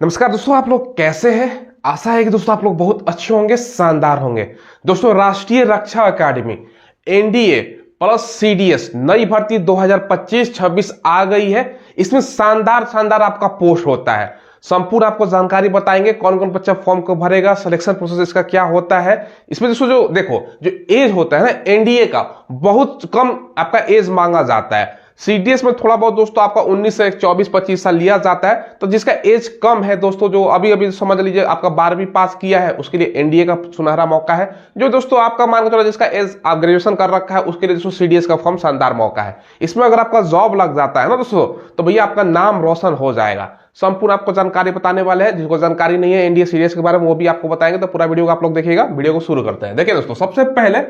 नमस्कार दोस्तों, आप लोग कैसे हैं। आशा है कि दोस्तों आप लोग बहुत अच्छे होंगे, शानदार होंगे। दोस्तों राष्ट्रीय रक्षा अकादमी एनडीए प्लस सीडीएस नई भर्ती 2025-26 आ गई है। इसमें शानदार शानदार आपका पोस्ट होता है। संपूर्ण आपको जानकारी बताएंगे, कौन कौन बच्चा फॉर्म को भरेगा, सिलेक्शन प्रोसेस इसका क्या होता है। इसमें दोस्तों जो देखो जो एज होता है ना एनडीए का, बहुत कम आपका एज मांगा जाता है। सीडीएस में थोड़ा बहुत दोस्तों आपका 19 से 24-25 साल लिया जाता है। तो जिसका एज कम है दोस्तों, जो अभी अभी समझ लीजिए आपका 12वीं पास किया है, उसके लिए एनडीए का सुनहरा मौका है। जो दोस्तों आपका मान के चलो जिसका एज आप ग्रेजुएशन कर रखा है, उसके लिए दोस्तों सीडीएस का फॉर्म शानदार मौका है। इसमें अगर आपका जॉब लग जाता है ना दोस्तों, तो भैया आपका नाम रोशन हो जाएगा। संपूर्ण आपको जानकारी बताने वाले हैं। जिसको जानकारी नहीं है एनडीए सीडीएस के बारे में, वो भी आपको बताएंगे। तो पूरा वीडियो आप लोग देखिएगा। वीडियो को शुरू करते हैं। देखिए दोस्तों, सबसे पहले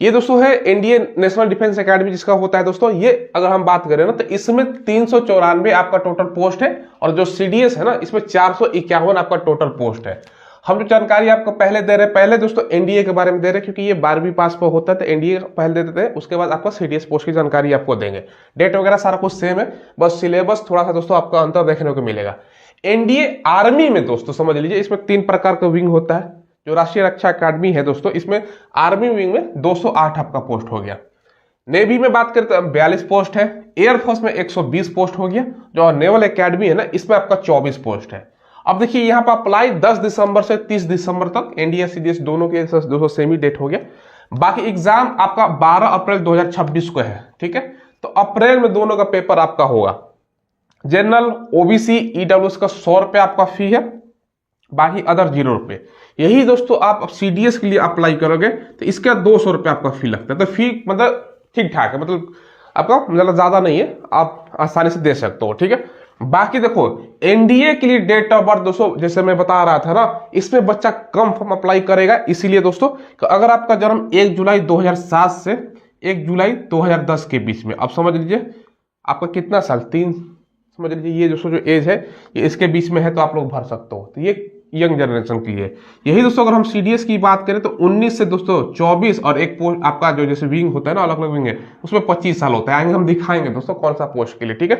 ये दोस्तों है इंडियन नेशनल डिफेंस एकेडमी, जिसका होता है दोस्तों, ये अगर हम बात करें ना तो इसमें 394 आपका टोटल पोस्ट है। और जो सीडीएस है ना, इसमें 451 आपका टोटल पोस्ट है। हम जो जानकारी आपको पहले दे रहे हैं, पहले दोस्तों एनडीए के बारे में दे रहे हैं, क्योंकि ये 12वीं पास पर होता है तो एनडीए पहले दे देते हैं। उसके बाद आपका सीडीएस पोस्ट की जानकारी आपको देंगे। डेट वगैरह सारा कुछ सेम है, बस सिलेबस थोड़ा सा दोस्तों आपका अंतर देखने को मिलेगा। एनडीए आर्मी में दोस्तों समझ लीजिए, इसमें 3 प्रकार का विंग होता है। जो राष्ट्रीय रक्षा अकादमी है दोस्तों, इसमें आर्मी विंग में 208 आपका पोस्ट हो गया। नेवी में बात करें तो 42 पोस्ट है। एयरफोर्स में 120 पोस्ट हो गया। जो नेवल एकेडमी है ना, इसमें आपका 24 पोस्ट है। अब देखिए यहाँ पर अप्लाई 10 दिसंबर से 30 दिसंबर तक एनडीए सीडीएस दोनों के दोस्तों सेमी डेट हो गया। बाकी एग्जाम आपका 12 अप्रैल 2026 को है। ठीक है, तो अप्रैल में दोनों का पेपर आपका होगा। जनरल ओबीसी ईडब्ल्यूएस का 100 रुपये आपका फी है, बाकी अदर 0 रुपये। यही दोस्तों आप सीडीएस के लिए अप्लाई करोगे तो इसका 200 रुपये आपका फी लगता है। तो फी मतलब ठीक ठाक है, मतलब आपका मतलब ज्यादा नहीं है, आप आसानी से दे सकते हो। ठीक है, बाकी देखो एनडीए के लिए डेट ऑफ बर्थ दोस्तों, जैसे मैं बता रहा था ना, इसमें बच्चा कम फॉर्म अप्लाई करेगा। इसीलिए दोस्तों अगर आपका जन्म 1 जुलाई 2007 से 1 जुलाई 2010 के बीच में, अब समझ लीजिए आपका कितना साल, 3 समझ लीजिए, ये दोस्तों जो एज है ये इसके बीच में है, तो आप लोग भर सकते हो। तो ये यंग जनरेशन के लिए। यही दोस्तों अगर हम सीडीएस की बात करें तो 19 से दोस्तों 24 और एक पोस्ट आपका जो जैसे विंग होता है ना, अलग अलग विंग है, उसमें 25 साल होता है। आगे हम दिखाएंगे दोस्तों कौन सा पोस्ट के लिए। ठीक है,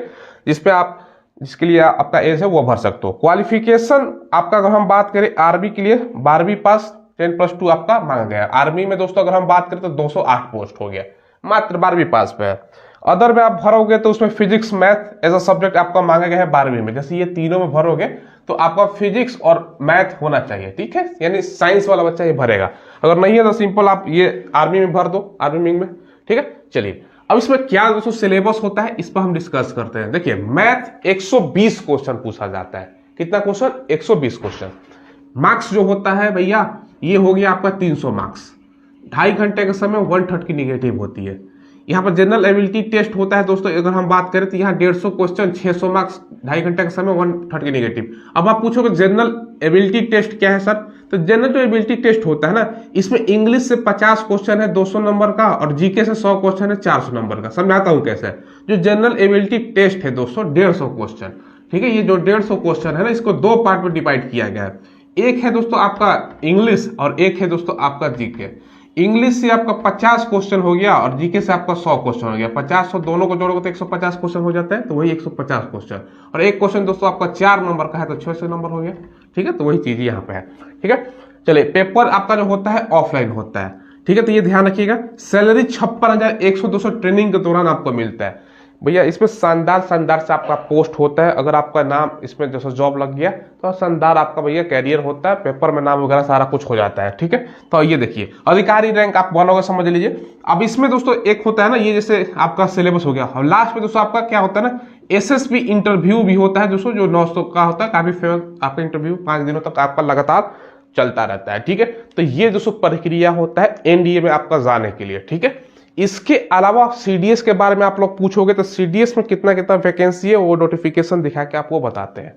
जिसपे आप जिसके लिए आपका एज है वो भर सकते हो। क्वालिफिकेशन आपका अगर हम बात करें आर्मी के लिए 12वीं पास 10+2 आपका मांगा गया है। आर्मी में दोस्तों अगर हम बात करें तो 208 पोस्ट हो गया, मात्र 12वीं पास पे है। अदर में आप भरोगे तो उसमें physics math as a subject आपका मांगा गया है 12वीं में। जैसे ये तीनों में भरोगे तो आपका फिजिक्स और मैथ होना चाहिए। ठीक है, यानी साइंस वाला बच्चा ये भरेगा। अगर नहीं है तो सिंपल आप ये आर्मी में भर दो, आर्मी विंग में। ठीक है, चलिए अब इसमें क्या दोस्तों सिलेबस होता है, इस पर हम डिस्कस करते हैं। देखिए मैथ 120 क्वेश्चन पूछा जाता है। कितना क्वेश्चन? 120 क्वेश्चन। मार्क्स जो होता है भैया, ये हो गया आपका 300 मार्क्स। 2.5 घंटे के समय 1/3 की निगेटिव होती है। यहाँ पर जनरल एबिलिटी टेस्ट होता है दोस्तों, अगर हम बात करें तो यहाँ 150 क्वेश्चन, 600 मार्क्स, 2.5 घंटे का समय, 1/3 की निगेटिव। अब आप पूछोगे जनरल एबिलिटी टेस्ट क्या है सर, तो जनरल जो एबिलिटी टेस्ट होता है ना, इसमें इंग्लिश से 50 क्वेश्चन है 200 नंबर का, और जीके से 100 क्वेश्चन है 400 नंबर का। समझाता हूँ कैसे। जो जनरल एबिलिटी टेस्ट है दोस्तों 150 क्वेश्चन। ठीक है, ये जो 150 क्वेश्चन है ना, इसको 2 पार्ट में डिवाइड किया गया है। एक है दोस्तों आपका इंग्लिश और एक है दोस्तों आपका जीके। इंग्लिश से आपका 50 क्वेश्चन हो गया और जीके से आपका 100 क्वेश्चन हो गया। 50 दोनों को जोड़ोगे तो 150 क्वेश्चन हो जाता है, तो वही 150 क्वेश्चन। और एक क्वेश्चन दोस्तों आपका 4 नंबर का है तो 600 नंबर हो गया। ठीक है, तो वही चीज यहाँ पे है। ठीक है, चलिए पेपर आपका जो होता है ऑफलाइन होता है। ठीक है, तो ये ध्यान रखिएगा। सैलरी 56,100 ट्रेनिंग के दौरान आपको मिलता है भैया। इसमें शानदार शानदार से आपका पोस्ट होता है। अगर आपका नाम इसमें जैसे जॉब लग गया तो शानदार आपका भैया कैरियर होता है। पेपर में नाम वगैरह सारा कुछ हो जाता है। ठीक है, तो ये देखिए अधिकारी रैंक आप बनोगे, समझ लीजिए। अब इसमें दोस्तों एक होता है ना, ये जैसे आपका सिलेबस हो गया, और लास्ट में दोस्तों आपका क्या होता है ना, एसएसबी इंटरव्यू भी होता है दोस्तों, जो 900 का होता है। काफी फेमस आपका इंटरव्यू 5 दिनों तक आपका लगातार चलता रहता है। ठीक है, तो ये दोस्तों प्रक्रिया होता है एनडीए में आपका जाने के लिए। ठीक है, इसके अलावा सीडीएस के बारे में आप लोग पूछोगे तो सीडीएस में कितना कितना वैकेंसी है वो नोटिफिकेशन दिखा के आपको बताते हैं।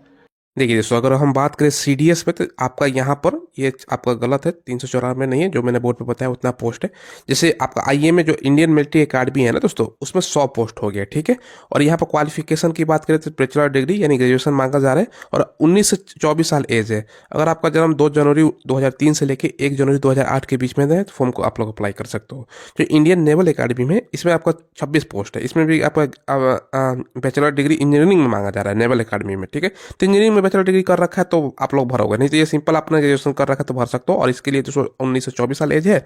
देखिए दोस्तों, अगर हम बात करें सीडीएस में तो आपका यहाँ पर ये आपका गलत है, 394 नहीं है, जो मैंने बोर्ड पे बताया उतना पोस्ट है। जैसे आपका आईए में जो इंडियन मिलिट्री अकादमी है ना दोस्तों, उसमें 100 पोस्ट हो गया। ठीक है, और यहाँ पर क्वालिफिकेशन की बात करें तो बैचलर डिग्री यानी ग्रेजुएशन मांगा जा रहा है, और 19 से 24 साल एज है। अगर आपका जन्म 2 जनवरी 2003 से लेकर 1 जनवरी 2008 के बीच में है तो फॉर्म को आप लोग अप्लाई कर सकते हो। जो इंडियन नेवल अकादमी में, इसमें आपका 26 पोस्ट है। इसमें भी आपका बैचलर डिग्री इंजीनियरिंग में मांगा जा रहा है नेवल अकादमी में। ठीक है, तो इंजीनियरिंग में बैचलर डिग्री कर रखा है तो आप लोग भरोगे, नहीं तो ये सिंपल आपने ग्रेजुएशन कर रखा है तो भर सकते हो। और इसके लिए दोस्तों 19 से 24 साल एज है,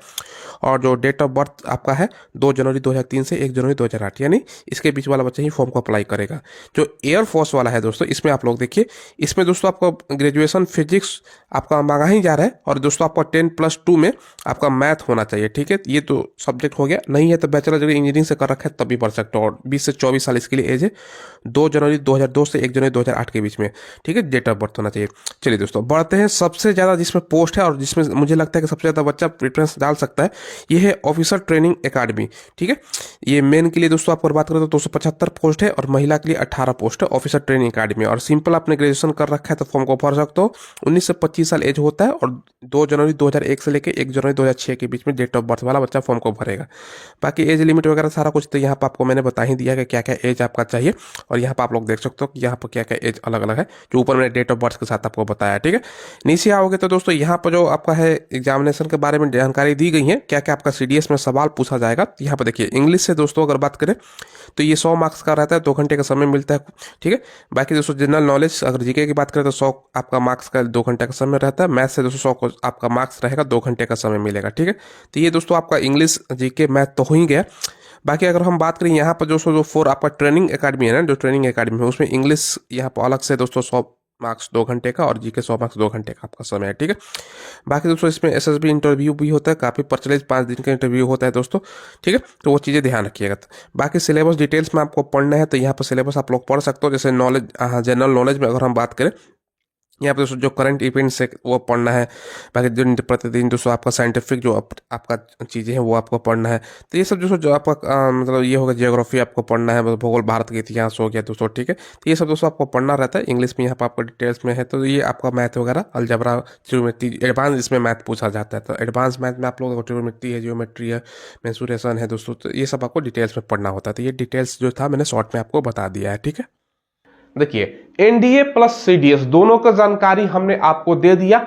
और जो डेट ऑफ बर्थ आपका है 2 जनवरी 2003 से 1 जनवरी 2008, यानी इसके बीच वाला बच्चा ही फॉर्म को अप्लाई करेगा। जो एयरफोर्स वाला है दोस्तों, इसमें आप लोग देखिए, इसमें दोस्तों आपको ग्रेजुएशन फिजिक्स आपका मांगा ही जा रहा है, और दोस्तों आपका 10+2 में आपका मैथ होना चाहिए, ठीक है। ये तो सब्जेक्ट हो गया, नहीं है तो बैचलर डिग्री इंजीनियरिंग से कर रखा है तब भी पढ़ सकते हो। और 20 से 24 साल इसके लिए एज है, 2 जनवरी 2002 से 1 जनवरी 2008 के बीच में, ठीक है, डेट ऑफ बर्थ होना चाहिए। चलिए दोस्तों बढ़ते हैं, सबसे ज़्यादा जिसमें पोस्ट है और जिसमें मुझे लगता है कि सबसे ज़्यादा बच्चा प्रेफरेंस डाल सकता है, ये है ऑफिसर ट्रेनिंग एकेडमी, ठीक है। ये मेन के लिए दोस्तों आपको बात करें तो 275 पोस्ट है, और महिला के लिए 18 पोस्ट है ऑफिसर ट्रेनिंग एकेडमी। और सिंपल आपने ग्रेजुएशन कर रखा है तो फॉर्म को भर सकते हो। 19 से 25 साल एज होता है, और 2 जनवरी 2001 से लेकर 1 जनवरी 2006 के बीच में डेट ऑफ बर्थ वाला बच्चा फॉर्म को भरेगा। बाकी एज लिमिट वगैरह सारा कुछ तो यहाँ पर आपको मैंने बता ही दिया कि क्या क्या एज आपका चाहिए, और यहाँ पर आप लोग देख सकते हो कि यहाँ पर क्या क्या एज अलग अलग है, जो ऊपर मैंने डेट ऑफ बर्थ के साथ आपको बताया, ठीक है। नीचे आओगे तो दोस्तों यहाँ पर जो आपका है एग्जामिनेशन के बारे में जानकारी दी गई है, क्या क्या आपका CDS में सवाल पूछा जाएगा। यहाँ पर देखिए, इंग्लिश से दोस्तों अगर बात करें तो ये 100 मार्क्स का रहता है, 2 घंटे का समय मिलता है, ठीक है। बाकी दोस्तों जनरल नॉलेज अगर जीके की बात करें तो 100 आपका मार्क्स का 2 घंटे का समय रहता है। मैथ से दोस्तों 100 को आपका मार्क्स रहेगा, 2 घंटे का समय मिलेगा, ठीक है। तो ये दोस्तों आपका इंग्लिश जीके मैथ तो हो ही गया। बाकी अगर हम बात करें यहाँ पर दोस्तों जो 4 आपका ट्रेनिंग एकेडमी है ना, जो ट्रेनिंग एकेडमी है उसमें इंग्लिश यहाँ पर अलग से दोस्तों 100 मार्क्स 2 घंटे का, और जीके 100 मार्क्स 2 घंटे का आपका समय है, ठीक है। बाकी दोस्तों इसमें SSB इंटरव्यू भी होता है, काफ़ी प्रचलित 5 दिन का इंटरव्यू होता है दोस्तों, ठीक है। तो वो चीज़ें ध्यान रखिएगा। बाकी सिलेबस डिटेल्स में आपको पढ़ना है तो यहाँ पर सिलेबस आप लोग पढ़ सकते हो। जैसे नॉलेज, जनरल नॉलेज में अगर हम बात करें, यहाँ पे दोस्तों जो करंट इवेंट्स है वो पढ़ना है। बाकी दिन प्रतिदिन दोस्तों आपका साइंटिफिक जो आपका चीज़ें हैं वो आपको पढ़ना है। तो ये सब दोस्तों जो आपका मतलब ये होगा, जियोग्राफी आपको पढ़ना है, भूगोल भारत का इतिहास हो गया दोस्तों, ठीक है। तो ये सब दोस्तों आपको पढ़ना रहता है। इंग्लिश में यहाँ पर आपको डिटेल्स में है, तो ये आपका मैथ वगैरह अलजबरा ज्योमेट्री एडवांस इसमें मैथ पूछा जाता है। तो एडवांस मैथ में आप लोगों को ट्रिग्नोमेट्री है, जियोमेट्री है, मेंसुरेशन है दोस्तों, तो ये सब आपको डिटेल्स में पढ़ना होता है। तो ये डिटेल्स जो था मैंने शॉर्ट में आपको बता दिया है, ठीक है। देखिए, एनडीए प्लस CDS दोनों का जानकारी हमने आपको दे दिया।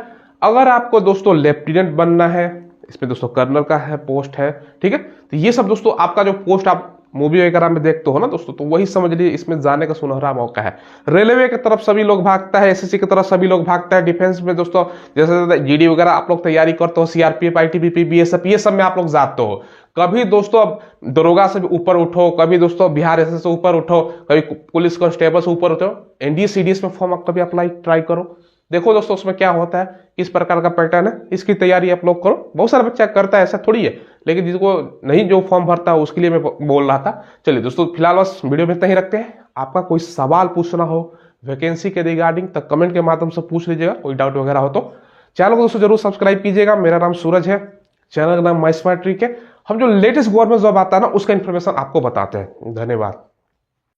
अगर आपको दोस्तों लेफ्टिनेंट बनना है, इसमें दोस्तों कर्नल का है पोस्ट है, ठीक है। तो ये सब दोस्तों आपका जो पोस्ट आप मूवी वगैरह में देखते हो ना दोस्तों, तो वही समझ लीजिए इसमें जाने का सुनहरा मौका है। रेलवे की तरफ सभी लोग भागता है, SSC की तरफ सभी लोग भागता है। डिफेंस में दोस्तों जैसे GD वगैरह आप लोग तैयारी करते हो, CRPF ITBP BSF ये सब में आप लोग जाते हो। कभी दोस्तों अब दरोगा से ऊपर उठो, कभी दोस्तों बिहार SS से ऊपर उठो, कभी पुलिस कांस्टेबल से ऊपर उठो, NDA CDS में फॉर्म आप कभी अप्लाई ट्राई करो, देखो दोस्तों उसमें क्या होता है, किस प्रकार का पैटर्न है, इसकी तैयारी आप लोग करो। बहुत सारा बच्चा करता है, ऐसा थोड़ी है, लेकिन जिसको नहीं जो फॉर्म भरता है उसके लिए मैं बोल रहा था। चलिए दोस्तों फिलहाल बस वीडियो में इतना ही रखते हैं। आपका कोई सवाल पूछना हो वैकेंसी के रिगार्डिंग तो कमेंट के माध्यम से पूछ लीजिएगा, कोई डाउट वगैरह हो तो। चैनल को दोस्तों जरूर सब्सक्राइब कीजिएगा। मेरा नाम सूरज है, चैनल का नाम माय स्मार्ट ट्रिक है। हम जो लेटेस्ट गवर्नमेंट जॉब आता है ना उसका इन्फॉर्मेशन आपको बताते हैं। धन्यवाद।